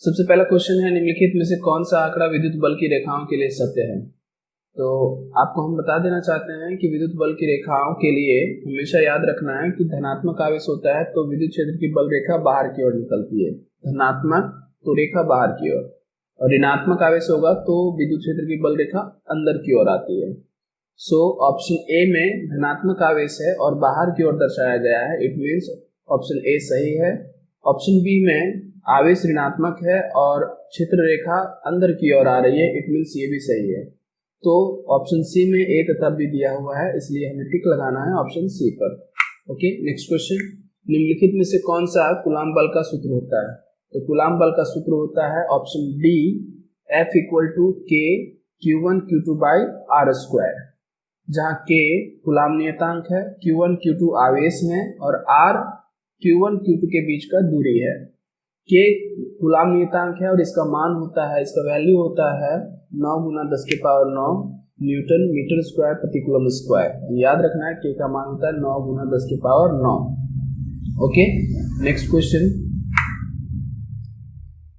सबसे पहला क्वेश्चन है, निम्नलिखित में से कौन सा आंकड़ा विद्युत बल की रेखाओं के लिए सत्य है। तो आपको हम बता देना चाहते हैं कि विद्युत बल की रेखाओं के लिए हमेशा याद रखना है कि धनात्मक आवेश होता है तो विद्युत क्षेत्र की बल रेखा बाहर की ओर निकलती है, धनात्मक तो रेखा बाहर की ओर, और ऋणात्मक आवेश होगा तो विद्युत क्षेत्र की बल रेखा अंदर की ओर आती है। सो ऑप्शन ए में धनात्मक आवेश है और बाहर की ओर दर्शाया गया है, इट मीन्स ऑप्शन ए सही है। ऑप्शन बी में आवेश ऋणात्मक है और क्षेत्र रेखा अंदर की ओर आ रही है, इट मीन्स ये भी सही है। तो ऑप्शन सी में ए तथा बी दिया हुआ है, इसलिए हमें टिक लगाना है ऑप्शन सी पर। ओके, नेक्स्ट क्वेश्चन, निम्नलिखित में से कौन सा कूलाम बल का सूत्र होता है। तो कूलाम बल का सूत्र होता है option D, F equal to k Q1 Q2 by are square, जहाँ के कूलाम नियतांक है, Q1 Q2 आवेश है और R Q1 Q2 के बीच का दूरी है। के कूलाम नियतांक है और इसका मान होता है, इसका वैल्यू होता है 9 गुना 10 के पावर 9 न्यूटन मीटर स्क्वायर प्रति कूलम स्क्वायर। याद रखना है के का मान होता है 9 गुना 10 के power 9। Okay, next question,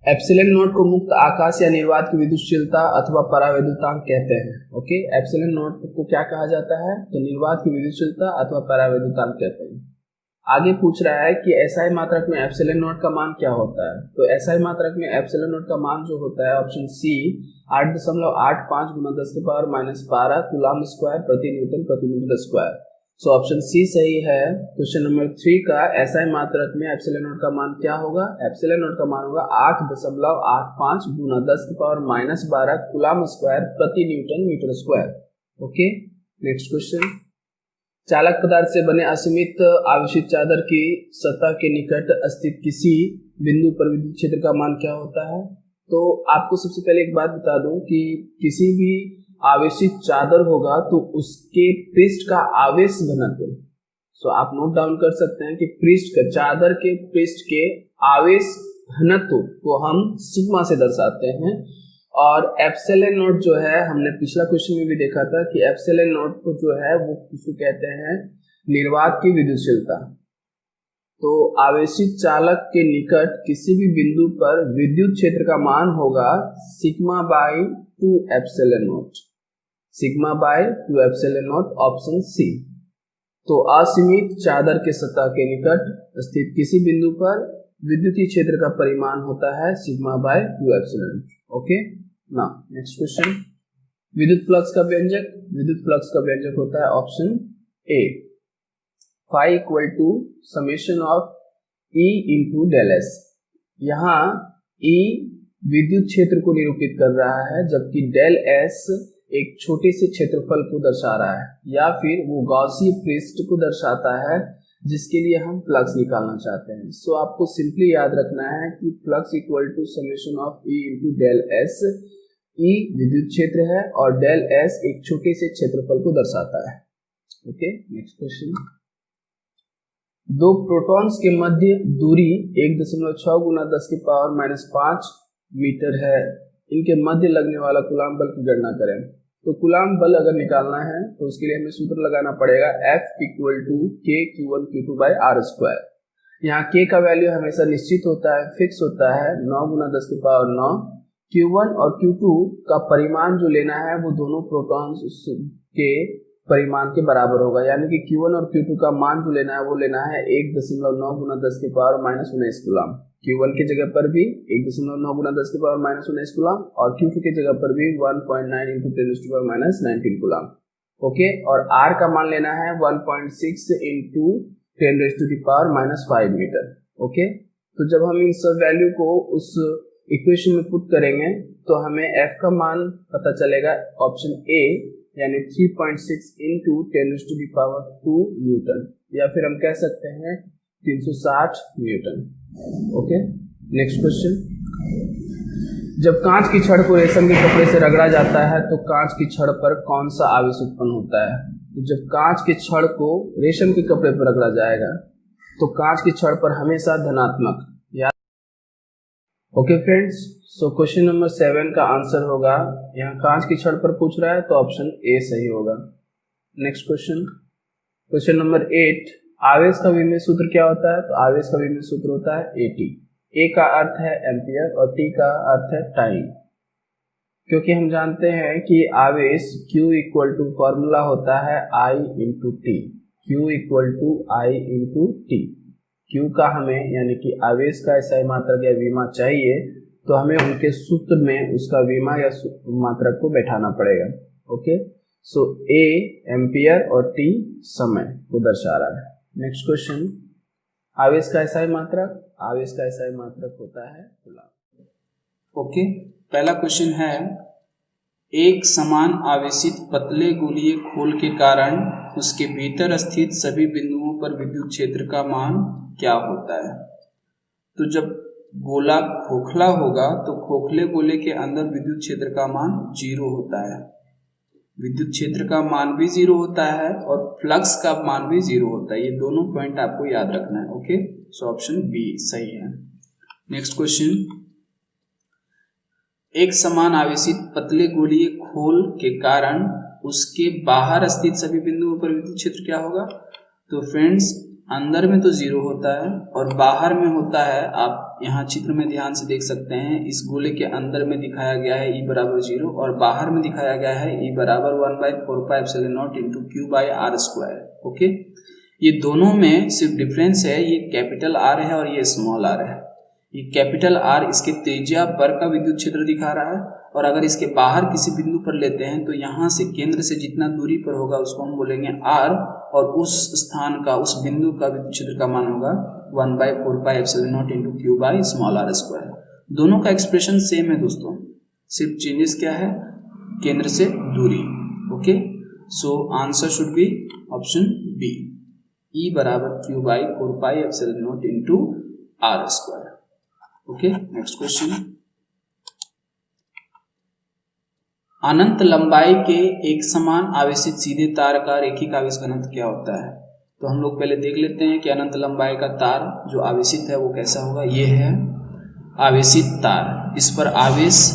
epsilon not को मुक्त आकाश या निर्वात की विद्युतशीलता अथवा परावैद्युतांक कहते हैं। ओके, एप्सिलॉन नॉट को क्या कहा जाता है, तो निर्वात की विद्युतशीलता अथवा परावैद्युतांक कहते हैं। आगे पूछ रहा है कि एसआई मात्रक में एप्सिलॉन नॉट का मान क्या होता है। तो एसआई मात्रक में एप्सिलॉन नॉट का मान जो होता है ऑप्शन सी 8.85 गुना 10 के पावर -12 कूलाम स्क्वायर प्रति न्यूटन प्रति metre square. So option C सही है। क्वेश्चन नंबर 3 का एसआई मात्रक में एप्सिलॉन नॉट का मान क्या होगा। एप्सिलॉन नॉट का मान होगा 8.85 गुना 10 के पावर -12 कूलाम स्क्वायर प्रति newton metre square. Okay, next question, चालक पदार्थ से बने असीमित आवेशित चादर की सतह के निकट स्थित किसी बिंदु पर विद्युत क्षेत्र का मान क्या होता है। तो आपको सबसे पहले एक बात बता दूं कि किसी भी आवेशित चादर होगा तो उसके पृष्ठ का आवेश घनत्व, सो आप नोट डाउन कर सकते हैं कि पृष्ठ का, चादर के पृष्ठ के आवेश घनत्व को हम सिग्मा से दर्शाते हैं। और एप्सिलॉन नॉट जो है, हमने पिछला क्वेश्चन में भी देखा था कि एप्सिलॉन नॉट को जो है वो किसको कहते हैं, निर्वात की विद्युतशीलता। तो आवेशित चालक के निकट किसी भी बिंदु पर विद्युत क्षेत्र का मान होगा sigma by 2 epsilon naught, sigma by 2 epsilon naught, option C. तो असीमित चादर के सतह के निकट स्थित किसी बिंदु पर विद्युतीय क्षेत्र का परिमाण होता है sigma by 2 epsilon naught. Okay, now next question, विद्युत फ्लक्स का व्यंजक। विद्युत फ्लक्स का व्यंजक होता है option A, phi equal to summation of E into del S. यहाँ ई विद्युत क्षेत्र को निरूपित कर रहा है जबकि डेल एस एक छोटे से क्षेत्रफल को दर्शा रहा है, या फिर वो गॉसियन पृष्ठ को दर्शाता है जिसके लिए हम फ्लक्स निकालना चाहते हैं। सो आपको सिंपली याद रखना है कि flux equal to summation of E into del S. E विद्युत क्षेत्र है और डेल एस एक छोटे से क्षेत्रफल को दर्शाता है। ओके, नेक्स्ट क्वेश्चन, दो प्रोटॉन्स के मध्य दूरी 1.6 गुना 10 के पावर -5 मीटर है, इनके मध्य लगने वाला कूलाम बल की गणना करें। तो कूलाम बल अगर निकालना है तो उसके लिए हमें सूत्र लगाना पड़ेगा F equal to k Q1 Q2 by are square. यहाँ के का वैल्यू हमेशा निश्चित होता है, फिक्स होता है 9 गुना 10 के पावर 9। Q1 और Q2 का परिमाण जो लेना है वो दोनों प्रोटॉन्स के परिमाण के बराबर होगा, यानी कि Q1 और Q2 का मान जो लेना है वो लेना है 1.9 गुना 10 के पावर -19 कूलाम। Q1 की जगह पर भी 1.9 गुना 10 के पावर -19 कूलाम और Q2 की जगह पर भी 1.9 into 10 to power -19 coulomb. Okay, और R का मान लेना है 1.6 into 10 to power -5 metre. Okay, तो जब हम इन सब वैल्यू को उस इक्वेशन में पुट करेंगे तो हमें F का मान पता चलेगा ऑप्शन ए, यानी 3.6 इंटू 10 टू पावर 2 न्यूटन, या फिर हम कह सकते हैं 360 न्यूटन। ओके, नेक्स्ट क्वेश्चन, जब कांच की छड़ को रेशम के कपड़े से रगड़ा जाता है तो कांच की छड़ पर कौन सा आवेश उत्पन्न होता है। तो जब कांच की छड़ को रेशम के कपड़े पर रगड़ा जाएगा तो कांच की छड़ पर हमेशा धनात्मक। Okay friends, so question number 7 का आंसर होगा, यहाँ कांच की छड़ पर पूछ रहा है तो ऑप्शन ए सही होगा। नेक्स्ट क्वेश्चन, क्वेश्चन नंबर 8, आवेश का विमेय सूत्र क्या होता है। तो आवेश का विमेय सूत्र होता है AT। ए का अर्थ है एम्पियर और टी का अर्थ है टाइम, क्योंकि हम जानते हैं कि आवेश Q इक्वल टू फॉर्मूला होता है I into T. Q equal to I into T. Q का हमें यानी कि आवेश का SI मात्रक या विमा चाहिए तो हमें उनके सूत्र में उसका विमा या मात्रक को बैठाना पड़ेगा। ओके, सो A एम्पियर और T समय को दर्शा रहा है। नेक्स्ट क्वेश्चन, आवेश का SI मात्रक। आवेश का SI मात्रक होता है कूलम्ब। ओके, पहला क्वेश्चन है, एक समान आवेशित पतले गोलीय खोल के कारण उसके भीतर स्थित सभी बिंदुओं पर विद्युत क्षेत्र का मान क्या होता है। तो जब गोला खोखला होगा तो खोखले गोले के अंदर विद्युत क्षेत्र का मान 0 होता है, विद्युत क्षेत्र का मान भी 0 होता है और फ्लक्स का मान भी 0 होता है। ये दोनों पॉइंट आपको याद रखना है। ओके, सो ऑप्शन बी सही है। नेक्स्ट क्वेश्चन, एक समान आवेशित पतले गोलीय खोल के कारण उसके बाहर स्थित सभी बिंदुओं पर विद्युत क्षेत्र क्या होगा। तो फ्रेंड्स, अंदर में तो 0 होता है और बाहर में होता है, आप यहाँ चित्र में ध्यान से देख सकते हैं, इस गोले के अंदर में दिखाया गया है E बराबर 0 और बाहर में दिखाया गया है E बराबर 1/4πε0 into Q by are square. Okay, ये दोनों में सिर्फ डिफरेंस है, ये कैपिटल R है और ये स्मॉल r है। ये कैपिटल R इसके त्रिज्या पर का विद्युत क्षेत्र दिखा रहा है और अगर इसके बाहर किसी बिंदु पर लेते हैं तो यहाँ से केंद्र से जितना दूरी पर होगा उसको हम बोलेंगे R और उस स्थान का, उस बिंदु का विद्युत क्षेत्र का मान होगा 1/4πε0 into Q by small r square. दोनों का एक्सप्रेशन सेम है दोस्तों, सिर्फ चेंजेस क्या है, केंद्र से दूरी। Okay, so answer should be option B, E बराबर Q by 4πε0 into r square. Okay, next question, अनंत लंबाई के एक समान आवेशित सीधे तार का रैखिक आवेश घनत्व क्या होता है। तो हम लोग पहले देख लेते हैं कि अनंत लंबाई का तार जो आवेशित है वो कैसा होगा। ये है आवेशित तार, इस पर आवेश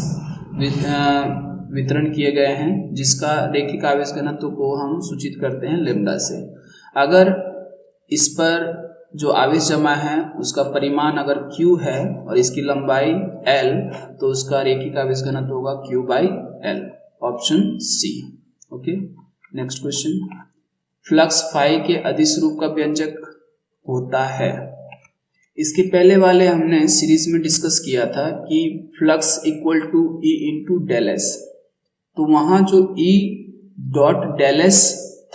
वितरण किए गए हैं जिसका रैखिक आवेश घनत्व को हम सूचित करते हैं लैम्डा से। अगर इस पर जो आवेश जमा है उसका परिमाण अगर Q है और इसकी लंबाई L तो उसका रैखिक आवेश घनत्व होगा Q by L, option C. Okay, next question, flux phi के अदिश रूप का व्यंजक होता है। इसके पहले वाले हमने सीरीज में डिस्कस किया था कि flux equal to E into del S, तो वहां जो E डॉट डेल एस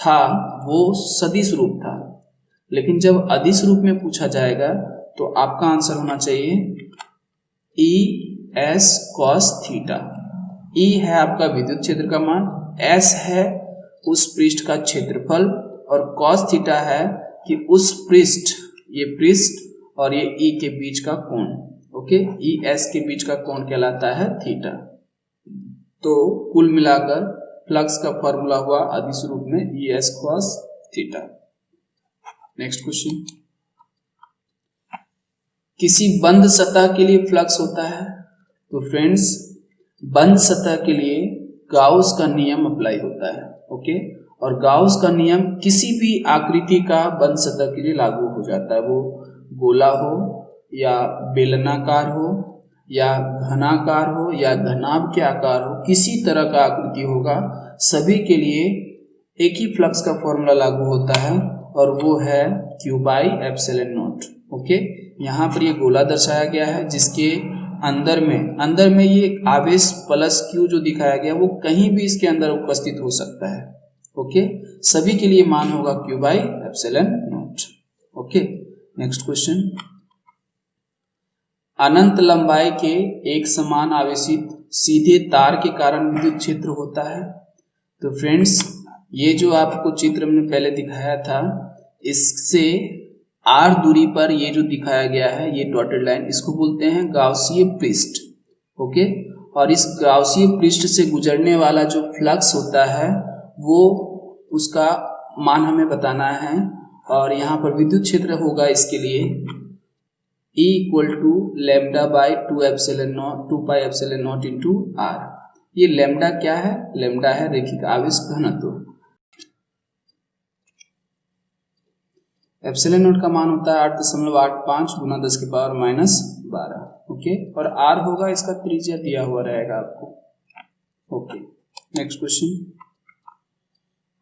था वो सदिश रूप था, लेकिन जब अदिश रूप में पूछा जाएगा तो आपका आंसर होना चाहिए E S cos theta. E है आपका विद्युत क्षेत्र का मान, S है उस पृष्ठ का क्षेत्रफल और cos थीटा है कि उस पृष्ठ, ये पृष्ठ और ये E के बीच का कोण। ओके, E S के बीच का कोण कहलाता है थीटा। तो कुल मिलाकर फ्लक्स का फॉर्मूला हुआ अदिश रूप में E S cos theta. Next question, किसी बंद सतह के लिए फ्लक्स होता है। तो फ्रेंड्स, बंद सतह के लिए गाउस का नियम अप्लाई होता है। ओके, और गाउस का नियम किसी भी आकृति का बंद सतह के लिए लागू हो जाता है, वो गोला हो या बेलनाकार हो या घनाकार हो या घनाभ के आकार हो, किसी तरह का आकृति होगा, सभी के लिए एक ही फ्लक्स का फॉर्मूला लागू होता है और वो है Q by epsilon naught. Okay, यहाँ पर ये गोला दर्शाया गया है जिसके अंदर में ये आवेश प्लस Q जो दिखाया गया वो कहीं भी इसके अंदर उपस्थित हो सकता है। ओके, सभी के लिए मान होगा Q by epsilon naught. Okay, next question, अनंत लंबाई के एक समान आवेशित सीधे तार के कारण विद्युत क्षेत्र होता है। तो फ्रेंड्स, ये जो आपको चित्र में पहले दिखाया था, इससे r दूरी पर ये जो दिखाया गया है ये डॉटेड लाइन, इसको बोलते हैं गाउसीय पृष्ठ। ओके, और इस गाउसीय पृष्ठ से गुजरने वाला जो फ्लक्स होता है वो उसका मान हमें बताना है और यहाँ पर विद्युत क्षेत्र होगा इसके लिए E equal to lambda by 2πε0 into r। ये लैम्डा क्या है, लैम्डा है रैखिक आवेश घनत्व। एप्सिलॉन नॉट का मान होता है 8.85 गुना 10⁻⁻⁻⁻। 12। ओके, और आर होगा इसका त्रिज्या दिया हुआ रहेगा आपको। Okay, next question.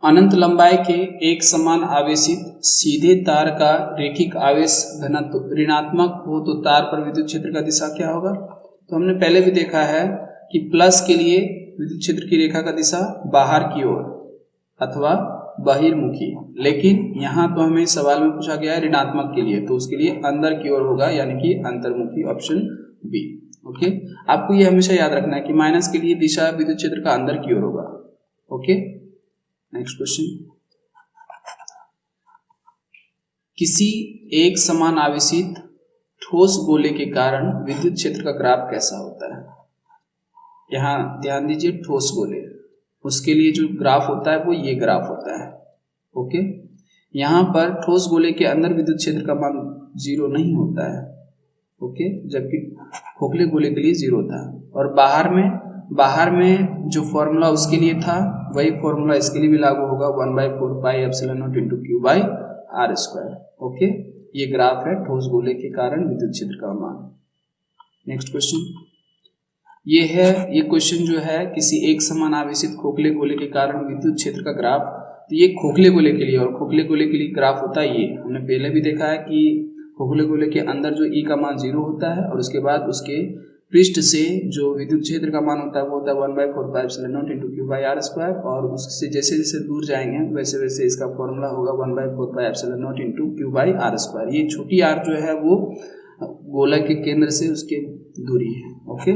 अनंत लंबाई के एक समान आवेशित सीधे तार का रेखिक आवेश घनत्व ऋणात्मक हो तो तार पर विद्युत क्षेत्र का दिशा क्या होगा? तो हमने पहले भी देखा है कि प्लस के लिए विद्युत क्षेत्र की रेखा का दिशा बाहर की ओर अथवा बहिर्मुखी, लेकिन यहाँ तो हमें सवाल में पूछा गया है ऋणात्मक के लिए, तो उसके लिए अंदर की ओर होगा, यानी कि अंतर्मुखी, ऑप्शन बी। ओके, आपको ये हमेशा याद रखना है कि माइनस के लिए दिशा विद्युत क्षेत्र का अंदर की ओर होगा। Okay, next question. किसी एक समान आवेशित ठोस गोले के कारण विद्युत क्षेत्र का ग्राफ कैसा होता है? यहाँ ध्यान दीजिए, ठोस गोले, उसके लिए जो ग्राफ होता है वो ये ग्राफ होता है। ओके, यहाँ पर ठोस गोले के अंदर विद्युत क्षेत्र का मान 0 नहीं होता है। ओके, जबकि खोखले गोले के लिए 0 था। और बाहर में जो फॉर्मूला उसके लिए था वही फॉर्मूला इसके लिए भी लागू होगा, 1/4 pi epsilon naught into Q by are square. Okay, ये ग्राफ है ठोस गोले के कारण विद्युत क्षेत्र का मान। नेक्स्ट क्वेश्चन, ये क्वेश्चन जो है किसी एक समान आवेशित खोखले गोले के कारण विद्युत क्षेत्र का ग्राफ, तो ये खोखले गोले के लिए, और खोखले गोले के लिए ग्राफ होता है ये। हमने पहले भी देखा है कि खोखले गोले के अंदर जो ई का मान 0 होता है और उसके बाद उसके पृष्ठ से जो विद्युत क्षेत्र का मान होता है वो होता है 1/4 pi epsilon naught into Q by are square, और उससे जैसे जैसे दूर जाएंगे वैसे वैसे इसका फॉर्मूला होगा 1/4 pi epsilon naught into Q by are square. ये छोटी आर जो है वो गोला के केंद्र से उसकी दूरी है। ओके,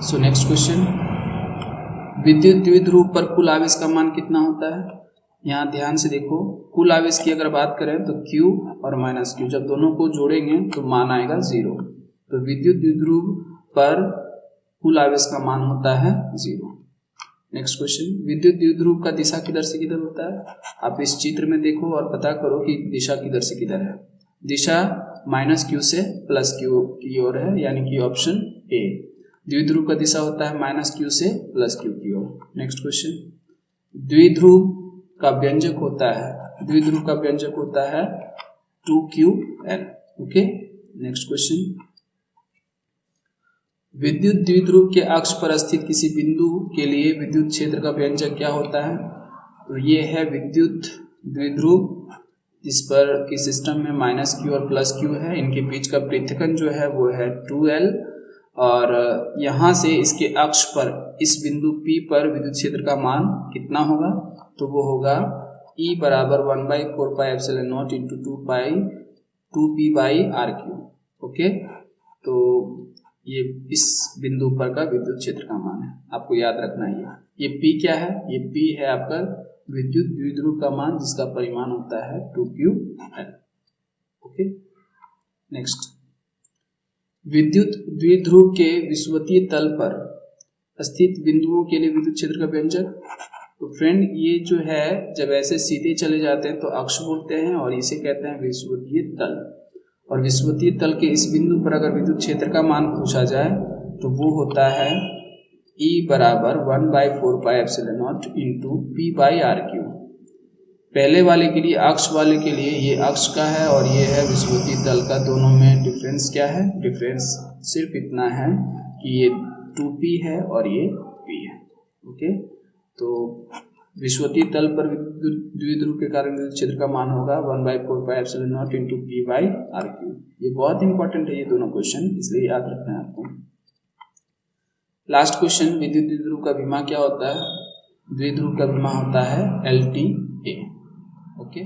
सो नेक्स्ट क्वेश्चन, विद्युत द्विध्रुव पर कुल आवेश का मान कितना होता है? यहाँ ध्यान से देखो, कुल आवेश की अगर बात करें तो Q और माइनस Q, जब दोनों को जोड़ेंगे तो मान आएगा 0। तो विद्युत द्विध्रुव पर कुल आवेश का मान होता है 0। नेक्स्ट क्वेश्चन, विद्युत द्विध्रुव का दिशा किधर से किधर होता है? आप इस चित्र में देखो और पता करो कि दिशा किधर से किधर है। दिशा -Q से +Q की ओर है, यानी कि ऑप्शन ए। द्विध्रुव का दिशा होता है -Q से +Q की ओर। नेक्स्ट क्वेश्चन, द्विध्रुव का व्यंजक होता है 2QL। ओके, नेक्स्ट क्वेश्चन, विद्युत द्विध्रुव के अक्ष पर स्थित किसी बिंदु के लिए विद्युत क्षेत्र का व्यंजक क्या होता है? तो ये है विद्युत द्विध्रुव जिस पर कि सिस्टम में -Q और +Q है, इनके बीच का पृथक्कन जो है वो है 2L, और यहाँ से इसके अक्ष पर इस बिंदु P पर विद्युत क्षेत्र का मान कितना होगा? तो वो होगा E बराबर 1/4 pi epsilon naught into 2P by RQ। Okay, तो ये इस बिंदु पर का विद्युत क्षेत्र का मान है, आपको याद रखना है। ये P क्या है? ये P है आपका विद्युत द्विध्रुव का मान जिसका परिमाण होता है 2QL। ओके, नेक्स्ट, विद्युत द्विध्रुव के विषुवतीय तल पर स्थित बिंदुओं के लिए विद्युत क्षेत्र का व्यंजक। तो फ्रेंड, ये जो है जब ऐसे सीधे चले जाते हैं तो अक्ष बोलते हैं और इसे कहते हैं विषुवतीय तल। और विषुवतीय तल के इस बिंदु पर अगर विद्युत क्षेत्र का मान पूछा जाए तो वो होता है E बराबर 1/4 pi epsilon naught into P by RQ। पहले वाले के लिए, अक्ष वाले के लिए ये अक्ष का है और ये है विषुवतीय तल का। दोनों में डिफरेंस क्या है? डिफरेंस सिर्फ इतना है कि ये 2P है और ये P है। ओके, तो विषुवतीय तल पर द्विध्रुव के कारण विद्युत क्षेत्र का मान होगा 1/4 pi epsilon naught into P by RQ। ये बहुत इंपॉर्टेंट है ये दोनों क्वेश्चन, इसलिए याद रखना है आपको। लास्ट क्वेश्चन, विद्युत द्विध्रुव का विमा क्या होता है? द्विध्रुव का विमा होता है LTA। ओके।